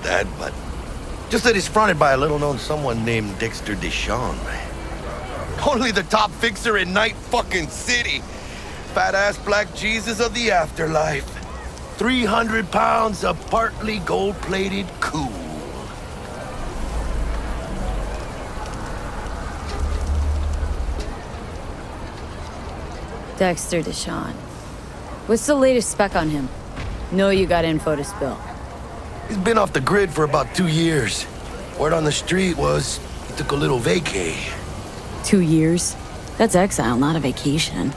that, but just that he's fronted by a little-known someone named Dexter Deshawn. Only the top fixer in Night fucking City. Fat-ass black Jesus of the afterlife. 300 pounds of partly gold-plated cool. Dexter Deshawn. What's the latest spec on him? Know you got info to spill. He's been off the grid for about 2 years. Word on the street was he took a little vacay. 2 years? That's exile, not a vacation.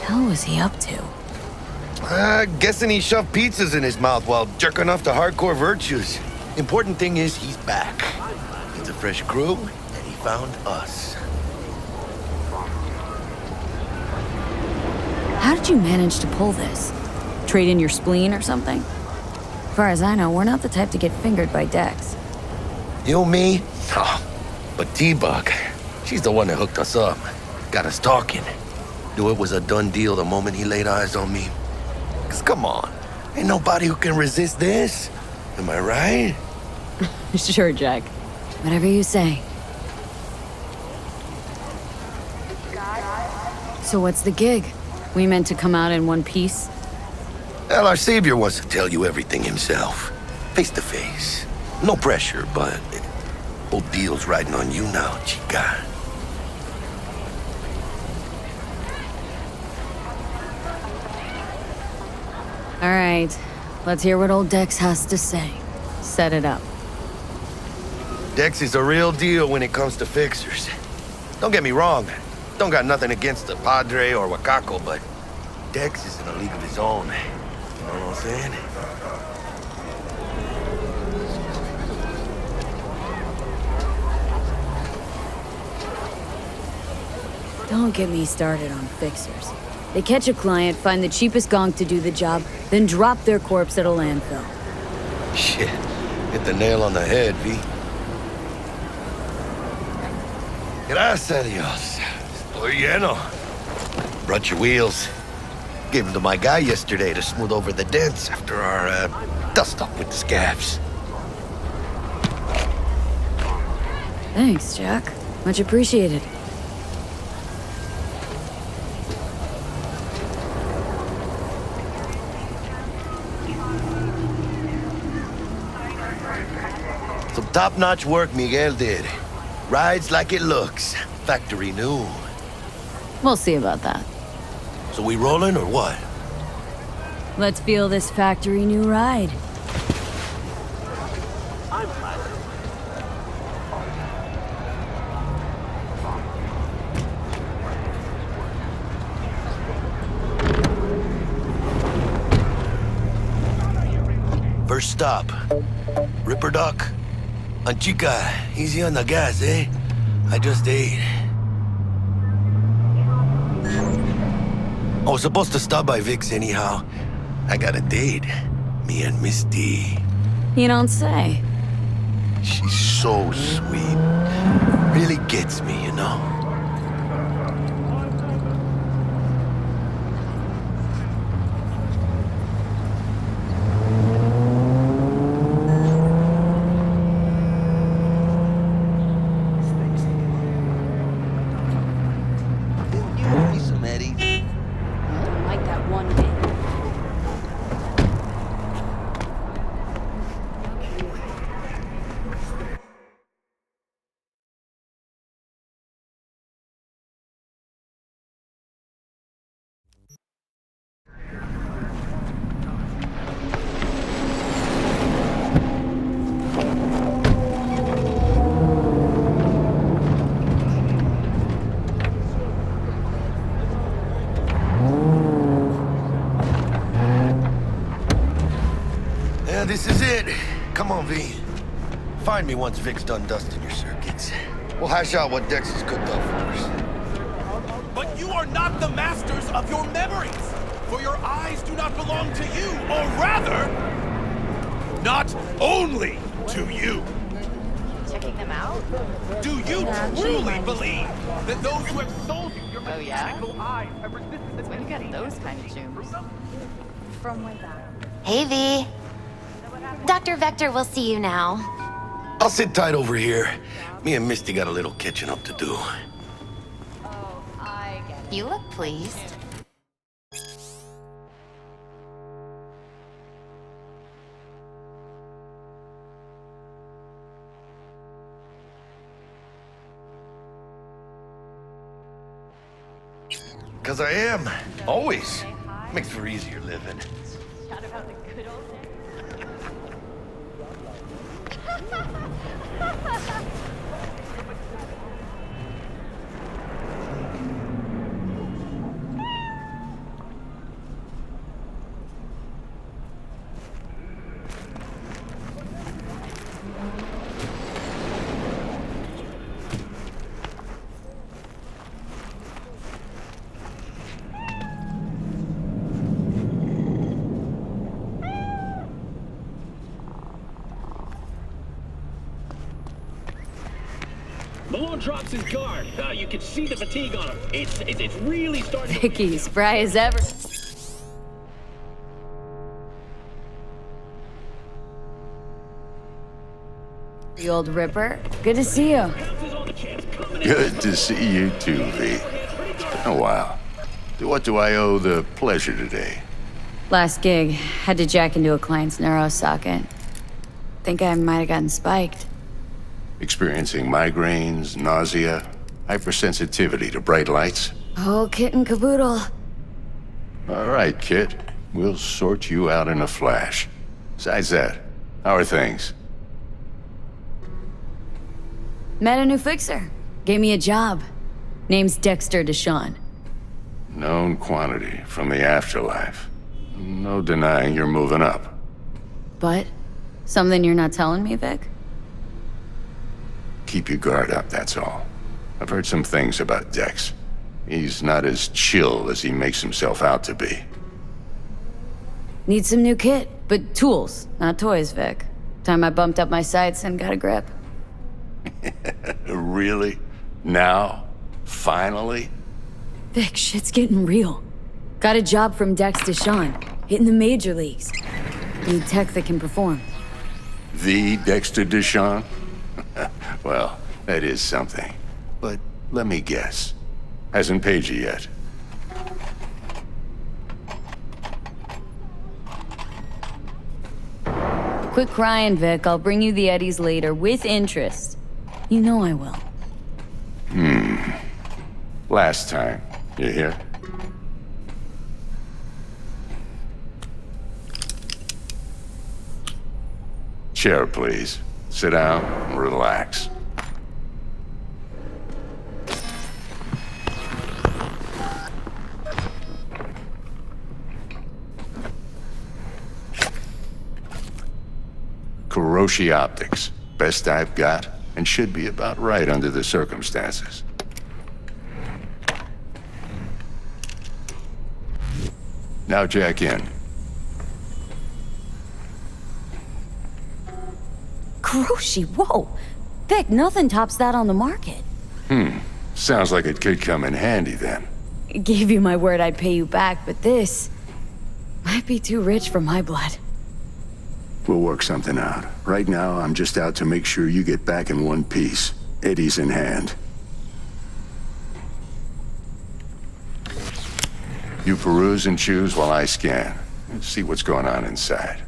Hell was he up to? Guessing he shoved pizzas in his mouth while jerking off to hardcore virtues. Important thing is he's back. It's a fresh crew, and he found us. How did you manage to pull this? Trade in your spleen or something? As far as I know, we're not the type to get fingered by Dex. You, me? Oh, but T-Bug, she's the one that hooked us up. Got us talking. Knew it was a done deal the moment he laid eyes on me. 'Cause come on, ain't nobody who can resist this. Am I right? Sure, Jack. Whatever you say. So what's the gig? We meant to come out in one piece? Well, our savior wants to tell you everything himself. Face to face. No pressure, but whole deal's riding on you now, chica. All right, let's hear what old Dex has to say. Set it up. Dex is a real deal when it comes to fixers. Don't get me wrong. Don't got nothing against the Padre or Wakako, but Dex is in a league of his own. You know what I'm saying? Don't get me started on fixers. They catch a client, find the cheapest gonk to do the job, then drop their corpse at a landfill. Shit. Hit the nail on the head, V. Gracias a Dios. Estoy lleno. Brought your wheels. Gave them to my guy yesterday to smooth over the dents after our dust-up with the scabs. Thanks, Jack. Much appreciated. Some top-notch work Miguel did. Rides like it looks. Factory new. We'll see about that. So we rolling or what? Let's feel this factory new ride. First stop. Ripper Dock. And chica, easy on the gas, eh? I just ate. I was supposed to stop by Vic's anyhow. I got a date. Me and Miss D. You don't say. She's so sweet. Really gets me, you know? This is it. Come on, V. Find me once Vic's done dusting your circuits. We'll hash out what Dex has cooked up for us. But you are not the masters of your memories, for your eyes do not belong to you, or rather, not only to you. Checking them out? Do you truly believe that those who have sold you your mechanical eyes have resisted the When you get those kind of zooms. From way back. Hey, V. Dr. Vector will see you now. I'll sit tight over here. Me and Misty got a little catching up to do. Oh, I get it. You look pleased. Cause I am. Always. Makes for easier living. Chat about the good old days. Malone drops his guard. You can see the fatigue on him. It's really starting to... Vicky, spry as ever. The old Ripper. Good to see you. Good to see you too, V. It's been a while. To what do I owe the pleasure today? Last gig, had to jack into a client's neuro socket. Think I might have gotten spiked. Experiencing migraines, nausea, hypersensitivity to bright lights? Oh, kit and caboodle. All right, Kit. We'll sort you out in a flash. Besides that, how are things? Met a new fixer. Gave me a job. Name's Dexter Deshawn. Known quantity from the afterlife. No denying you're moving up. But, something you're not telling me, Vic? Keep your guard up, that's all. I've heard some things about Dex. He's not as chill as he makes himself out to be. Need some new kit, but tools, not toys, Vic. Time I bumped up my sights and got a grip. Really? Now? Finally? Vic, shit's getting real. Got a job from Dex Deshawn, hitting the major leagues. Need tech that can perform. The Dexter Deshawn? Well, that is something. But let me guess. Hasn't paid you yet. Quit crying, Vic. I'll bring you the Eddies later, with interest. You know I will. Last time. You hear? Chair, please. Sit down and relax. Kuroshi Optics. Best I've got, and should be about right under the circumstances. Now jack in. Kuroshi, whoa! Vic, nothing tops that on the market. Sounds like it could come in handy then. Gave you my word I'd pay you back, but this might be too rich for my blood. We'll work something out. Right now, I'm just out to make sure you get back in one piece. Eddie's in hand. You peruse and choose while I scan. Let's see what's going on inside.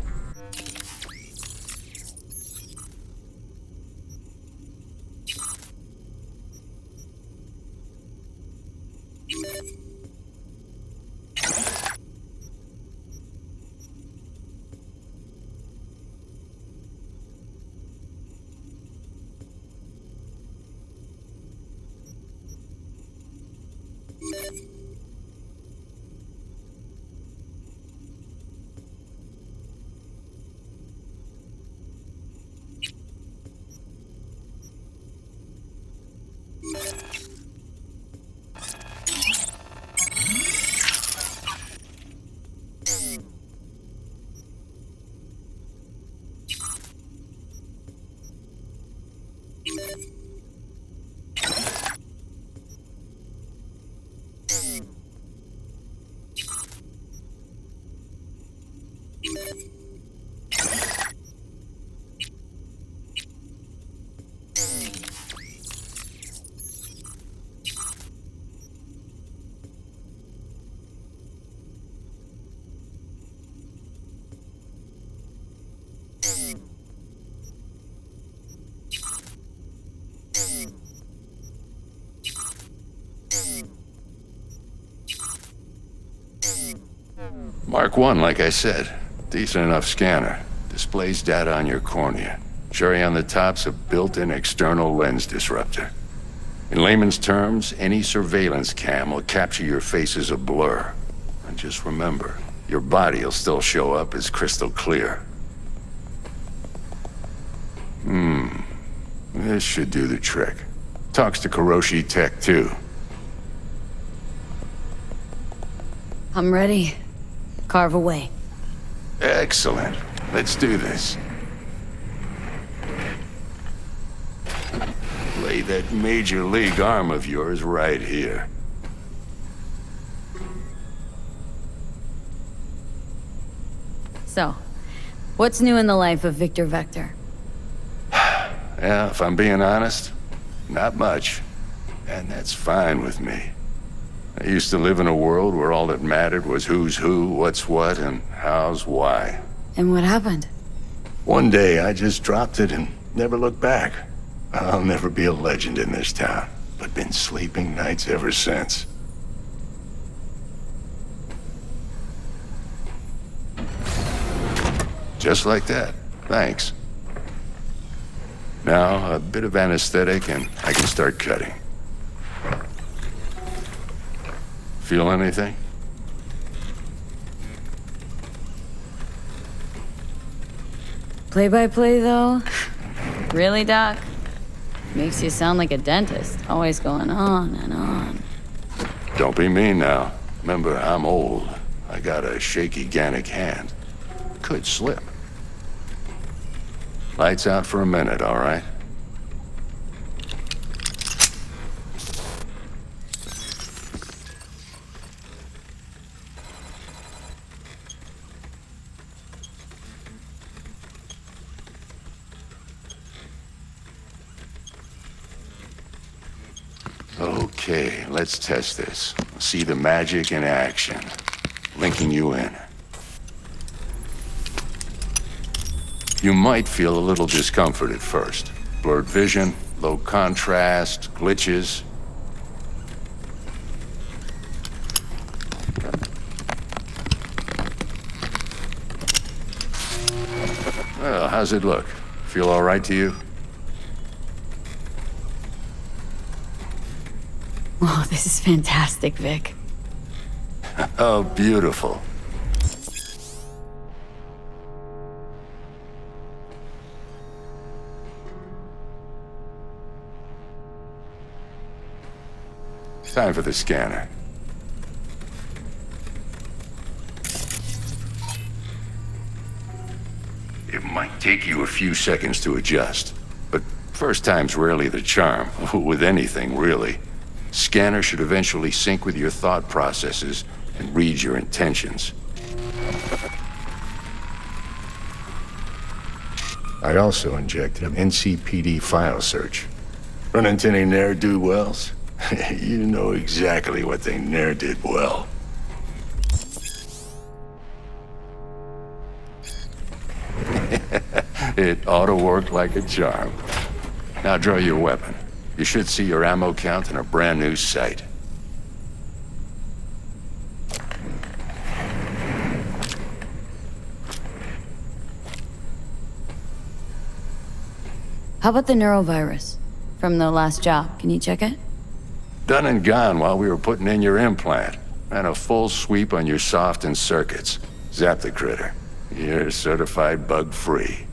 Mark 1, like I said. Decent enough scanner. Displays data on your cornea. Cherry on the top's a built-in external lens disruptor. In layman's terms, any surveillance cam will capture your face as a blur. And just remember, your body'll still show up as crystal clear. This should do the trick. Talks to Kuroshi Tech, too. I'm ready. Carve away. Excellent. Let's do this. Lay that major league arm of yours right here. So, what's new in the life of Victor Vector? Yeah, if I'm being honest, not much. And that's fine with me. I used to live in a world where all that mattered was who's who, what's what, and how's why. And what happened? One day, I just dropped it and never looked back. I'll never be a legend in this town, but been sleeping nights ever since. Just like that. Thanks. Now, a bit of anesthetic and I can start cutting. Feel anything? Play-by-play, though? Really, Doc? Makes you sound like a dentist, always going on and on. Don't be mean now. Remember, I'm old. I got a shaky Gannic hand. Could slip. Lights out for a minute, all right? Okay, let's test this. See the magic in action. Linking you in. You might feel a little discomfort at first. Blurred vision, low contrast, glitches. Well, how's it look? Feel all right to you? Oh, this is fantastic, Vic. Oh, beautiful. Time for the scanner. It might take you a few seconds to adjust, but first time's rarely the charm, with anything, really. Scanner should eventually sync with your thought processes and read your intentions. I also injected an NCPD file search. Run into any ne'er-do-wells? You know exactly what they ne'er did well. It ought to work like a charm. Now draw your weapon. You should see your ammo count in a brand new sight. How about the neurovirus? From the last job, can you check it? Done and gone while we were putting in your implant. And a full sweep on your soft and circuits. Zap the critter. You're certified bug-free.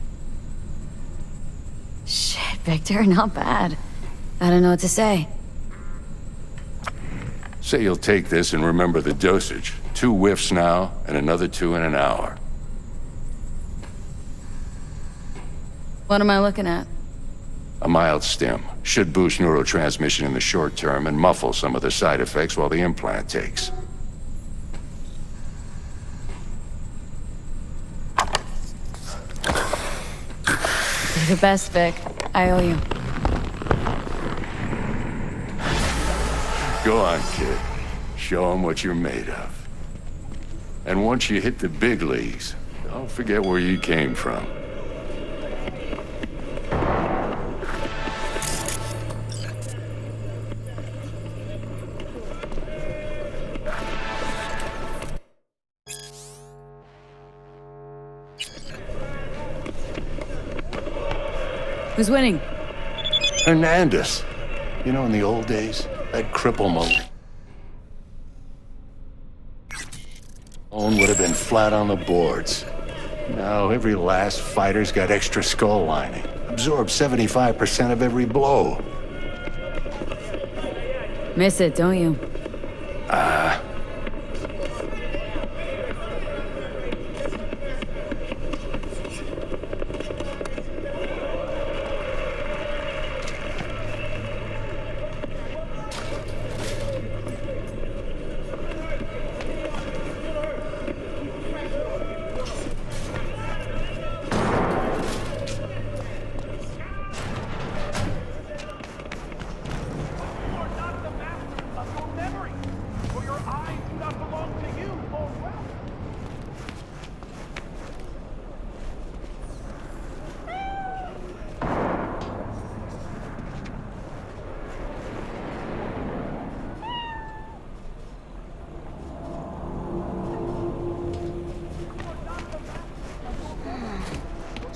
Shit, Victor, not bad. I don't know what to say. Say you'll take this and remember the dosage. 2 whiffs now, and another 2 in an hour. What am I looking at? A mild stim. Should boost neurotransmission in the short term and muffle some of the side effects while the implant takes. You're the best, Vic. I owe you. Go on, kid. Show them what you're made of. And once you hit the big leagues, don't forget where you came from. Who's winning? Hernandez. You know, in the old days, that cripple Malone would have been flat on the boards. Now every last fighter's got extra skull lining. Absorbs 75% of every blow. Miss it, don't you?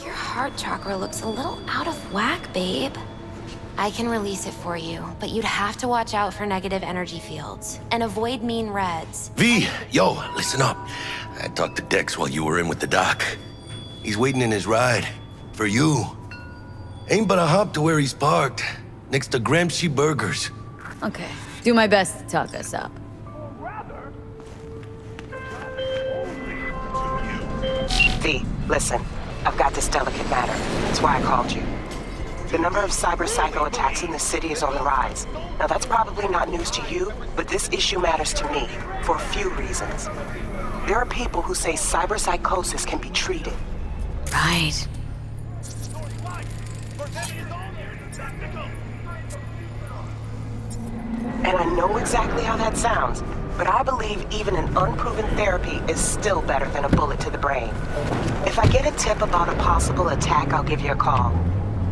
Your heart chakra looks a little out of whack, babe. I can release it for you, but you'd have to watch out for negative energy fields and avoid mean reds. V, yo, listen up. I talked to Dex while you were in with the doc. He's waiting in his ride. For you. Ain't but a hop to where he's parked. Next to Gramsci Burgers. Okay. Do my best to talk us up. V, listen. I've got this delicate matter. That's why I called you. The number of cyber-psycho attacks in the city is on the rise. Now, that's probably not news to you, but this issue matters to me for a few reasons. There are people who say cyberpsychosis can be treated. Right. And I know exactly how that sounds, but I believe even an unproven therapy is still better than a bullet to the brain. If I get a tip about a possible attack, I'll give you a call.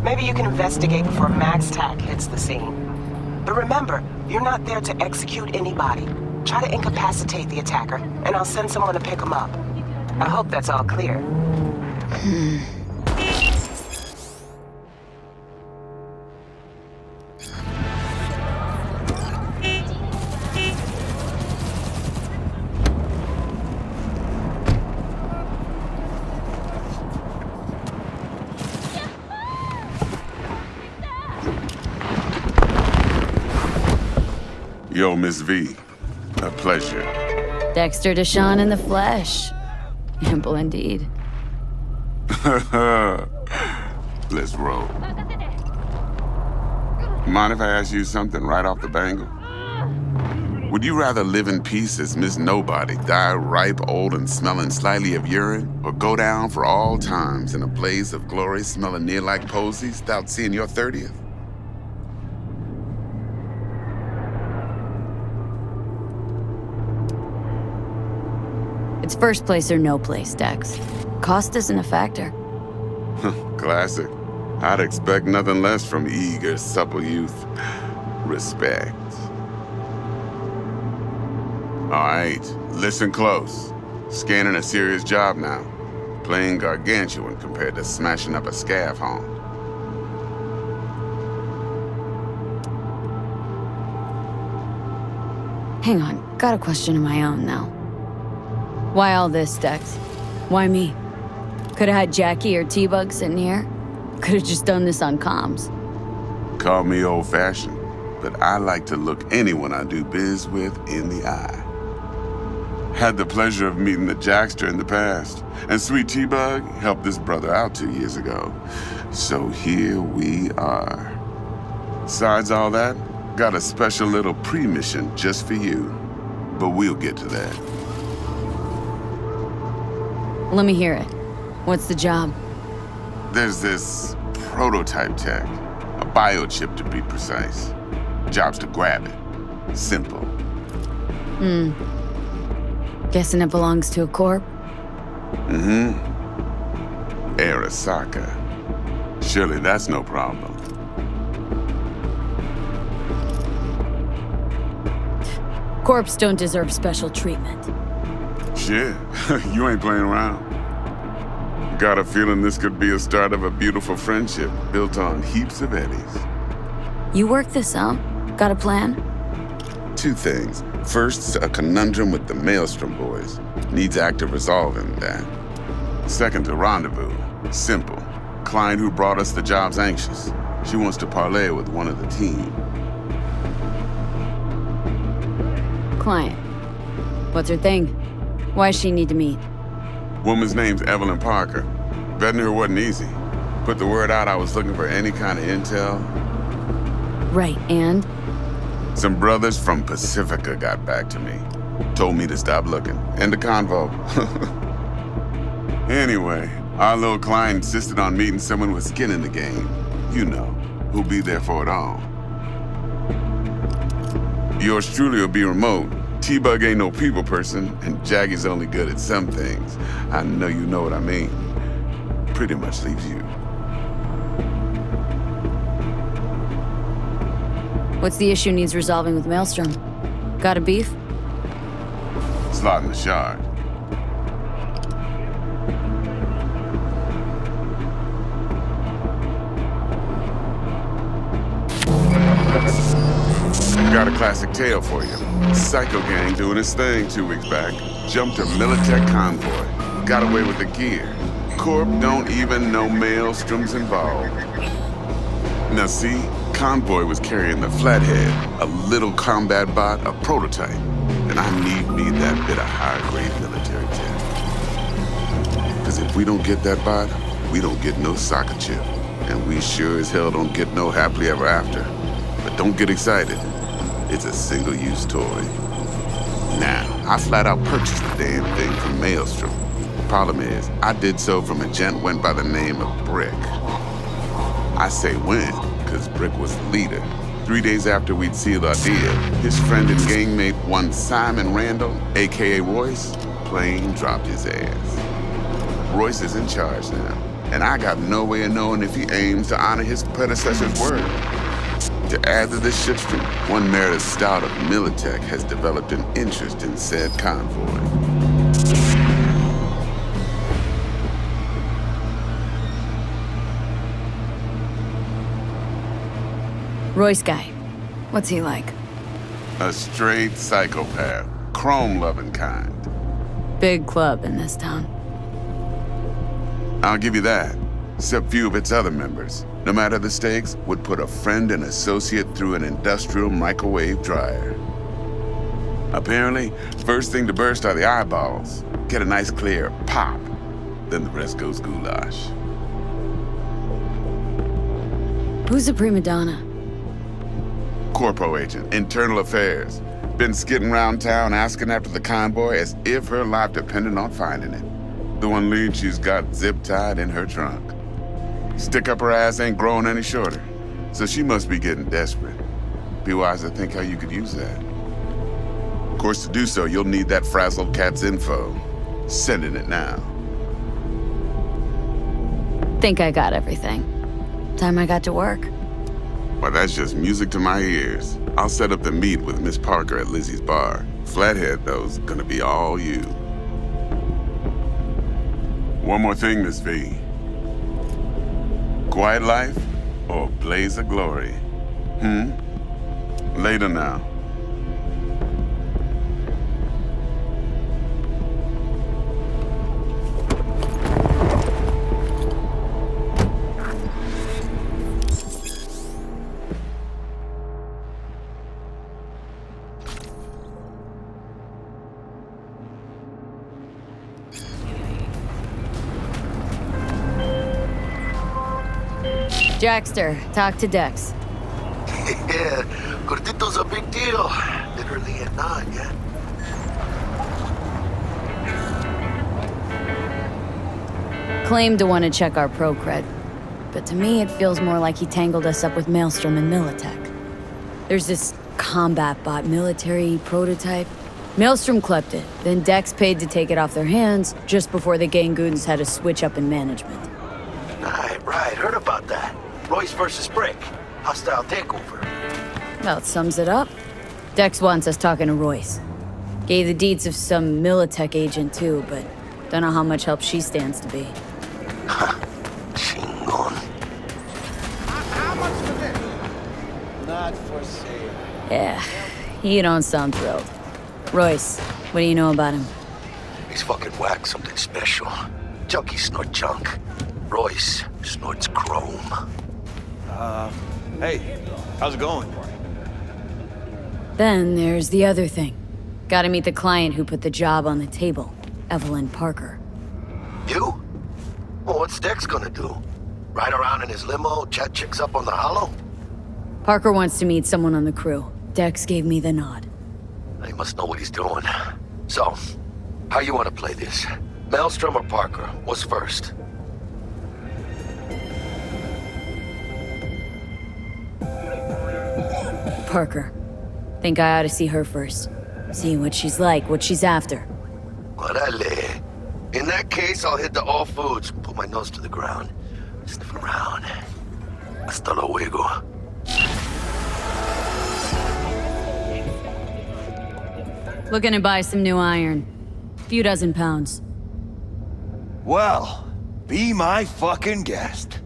Maybe you can investigate before MaxTac hits the scene. But remember, you're not there to execute anybody. Try to incapacitate the attacker, and I'll send someone to pick him up. I hope that's all clear. Yo, Miss V. A pleasure. Dexter Deshawn in the flesh. Ample indeed. Let's roll. Mind if I ask you something right off the bangle? Would you rather live in peace as Miss Nobody, die ripe, old, and smelling slightly of urine, or go down for all times in a blaze of glory smelling near like posies without seeing your 30th? It's first place or no place, Dex. Cost isn't a factor. Classic. I'd expect nothing less from eager, supple youth. Respect. All right, listen close. Scanning a serious job now. Playing gargantuan compared to smashing up a scav home. Hang on, got a question of my own now. Why all this, Dex? Why me? Could've had Jackie or T-Bug sitting here. Could've just done this on comms. Call me old-fashioned, but I like to look anyone I do biz with in the eye. Had the pleasure of meeting the Jackster in the past, and Sweet T-Bug helped this brother out 2 years ago. So here we are. Besides all that, got a special little pre-mission just for you. But we'll get to that. Let me hear it. What's the job? There's this prototype tech, a biochip to be precise. Job's to grab it, Simple. Guessing it belongs to a corp? Arasaka. Surely that's no problem. Corps don't deserve special treatment. Shit, you ain't playing around. Got a feeling this could be a start of a beautiful friendship built on heaps of eddies. You work this out? Got a plan? Two things. First, a conundrum with the Maelstrom boys. Needs active resolving that. Second, a rendezvous. Simple. Client who brought us the job's anxious. She wants to parlay with one of the team. Client. What's her thing? Why does she need to meet? Woman's name's Evelyn Parker. Vetting her wasn't easy. Put the word out I was looking for any kind of intel. Right, and? Some brothers from Pacifica got back to me. Told me to stop looking. End of convo. Anyway, our little client insisted on meeting someone with skin in the game. You know, who'll be there for it all. Yours truly will be remote. T-Bug ain't no people person, and Jaggy's only good at some things. I know you know what I mean. Pretty much leaves you. What's the issue needs resolving with Maelstrom? Got a beef? Slot in the shard. Got a classic tale for you. Psycho gang doing his thing 2 weeks back. Jumped a Militech convoy. Got away with the gear. Corp don't even know Maelstrom's involved. Now see, convoy was carrying the Flathead, a little combat bot, a prototype. And I need me that bit of high-grade military tech. Because if we don't get that bot, we don't get no soccer chip. And we sure as hell don't get no happily ever after. But don't get excited. It's a single-use toy. Now, I flat out purchased the damn thing from Maelstrom. Problem is, I did so from a gent went by the name of Brick. I say when, because Brick was the leader. 3 days after we'd sealed our deal, his friend and gangmate, one Simon Randall, aka Royce, plain dropped his ass. Royce is in charge now, and I got no way of knowing if he aims to honor his predecessor's word. To add to this shitstorm, one Meredith Stout of Militech has developed an interest in said convoy. Royce guy. What's he like? A straight psychopath, chrome-loving kind. Big club in this town. I'll give you that, except few of its other members, no matter the stakes, would put a friend and associate through an industrial microwave dryer. Apparently, first thing to burst are the eyeballs. Get a nice clear pop, then the rest goes goulash. Who's the prima donna? Corpo agent, internal affairs. Been skidding around town asking after the convoy as if her life depended on finding it. The one lead she's got zip-tied in her trunk. Stick up her ass ain't growing any shorter, so she must be getting desperate. Be wise to think how you could use that. Of course, to do so, you'll need that frazzled cat's info. Sending it now. Think I got everything. Time I got to work. Well, that's just music to my ears. I'll set up the meet with Miss Parker at Lizzie's bar. Flathead, though's gonna be all you. One more thing, Miss V. Quiet life or blaze of glory? Later now. Jackster, talk to Dex. Yeah, Gordito's a big deal. Literally and not, yeah? Claimed to want to check our pro cred, but to me it feels more like he tangled us up with Maelstrom and Militech. There's this combat bot military prototype. Maelstrom clept it, then Dex paid to take it off their hands just before the Gangoons had a switch up in management. Right, heard about that. Royce versus Brick. Hostile takeover. About sums it up. Dex wants us talking to Royce. Gave the deeds of some Militech agent too, but don't know how much help she stands to be. Chingon. How much for this? Not for sale. Yeah, you don't sound thrilled. Royce, what do you know about him? He's fucking whack, something special. Junkies snort junk. Royce snorts chrome. Hey, how's it going? Then there's the other thing. Gotta meet the client who put the job on the table, Evelyn Parker. You? Well, what's Dex gonna do? Ride around in his limo, chat chicks up on the hollow? Parker wants to meet someone on the crew. Dex gave me the nod. He must know what he's doing. So, how you want to play this? Maelstrom or Parker? What's first? Parker. Think I ought to see her first. See what she's like, what she's after. Orale. In that case, I'll hit the all foods, put my nose to the ground, sniff around. Hasta luego. Looking to buy some new iron. Few dozen pounds. Well, be my fucking guest.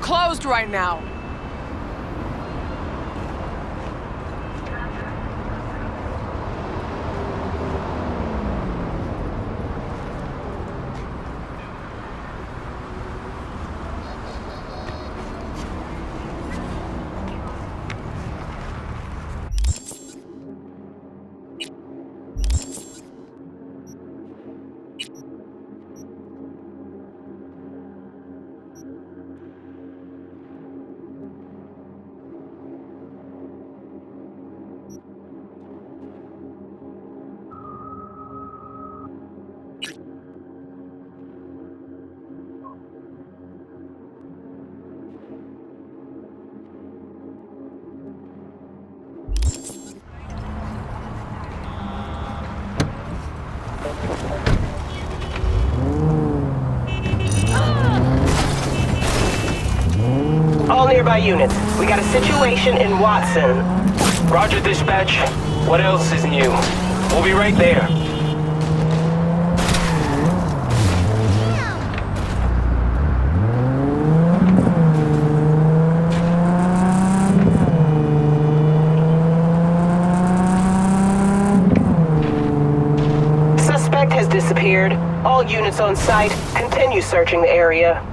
Closed right now. nearby units. We got a situation in Watson. Roger, dispatch. What else is new? We'll be right there. Suspect has disappeared. All units on site, continue searching the area.